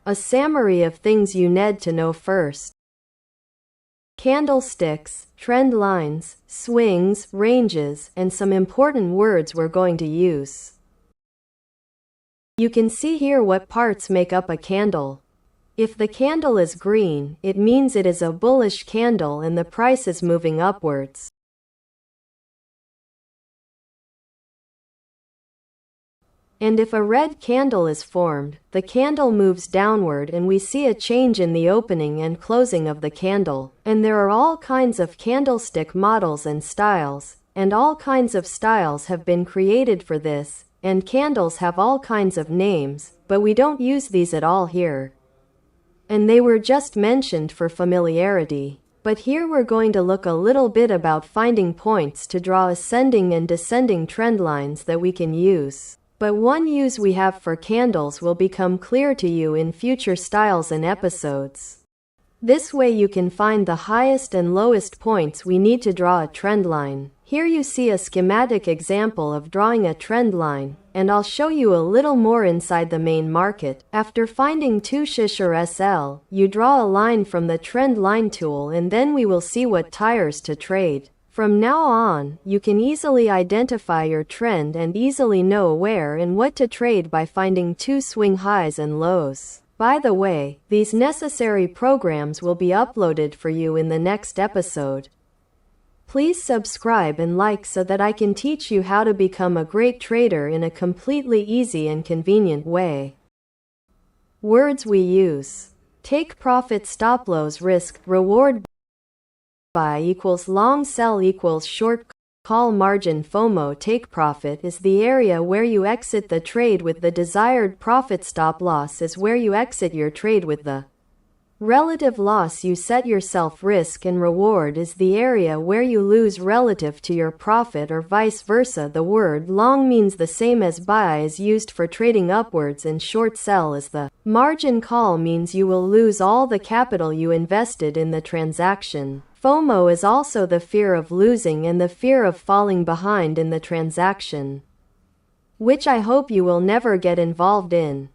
A summary of things you need to know first. Candlesticks, trend lines, swings, ranges, and some important words we're going to use. You can see here what parts make up a candle. If the candle is green, it means it is a bullish candle and the price is moving upwards. And if a red candle is formed, the candle moves downward and we see a change in the opening and closing of the candle. And there are all kinds of candlestick models and styles, and all kinds of styles have been created for this, and candles have all kinds of names, but we don't use these at all here. And they were just mentioned for familiarity. But here we're going to look a little bit about finding points to draw ascending and descending trend lines that we can use. But one use we have for candles will become clear to you in future styles and episodes. This way you can find the highest and lowest points we need to draw a trend line. Here you see a schematic example of drawing a trend line, and I'll show you a little more inside the main market. After finding 2 shish or SL, you draw a line from the trend line tool and then we will see what tires to trade. From now on, you can easily identify your trend and easily know where and what to trade by finding 2 swing highs and lows. By the way, these necessary programs will be uploaded for you in the next episode. Please subscribe and like so that I can teach you how to become a great trader in a completely easy and convenient way. Words we use. Take profit, stop loss, risk, reward. Buy equals long, sell equals short, call, margin. FOMO, take profit, is the area where you exit the trade with the desired profit. Stop loss is where you exit your trade with the relative loss you set yourself. Risk and reward is the area where you lose relative to your profit or vice versa. The word long means the same as buy is used for trading upwards and short sell is the margin. Call means you will lose all the capital you invested in the transaction. FOMO is also the fear of losing and the fear of falling behind in the transaction, which I hope you will never get involved in.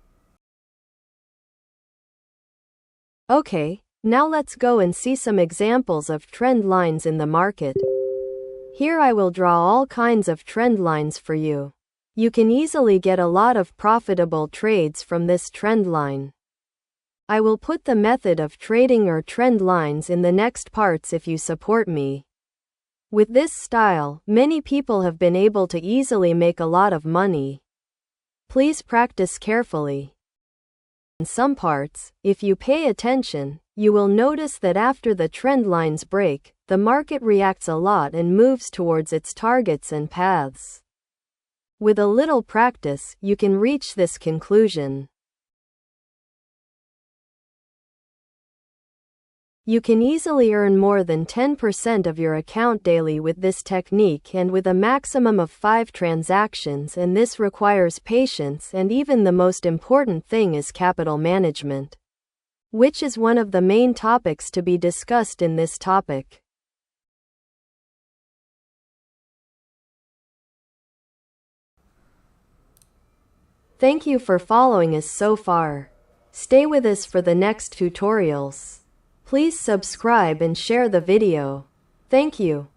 Okay, now let's go and see some examples of trend lines in the market. Here I will draw all kinds of trend lines for you. You can easily get a lot of profitable trades from this trend line. I will put the method of trading or trend lines in the next parts if you support me. With this style, many people have been able to easily make a lot of money. Please practice carefully. In some parts, if you pay attention, you will notice that after the trend lines break, the market reacts a lot and moves towards its targets and paths. With a little practice, you can reach this conclusion. You can easily earn more than 10% of your account daily with this technique and with a maximum of 5 transactions, and this requires patience, and even the most important thing is capital management, which is one of the main topics to be discussed in this topic. Thank you for following us so far. Stay with us for the next tutorials. Please subscribe and share the video. Thank you.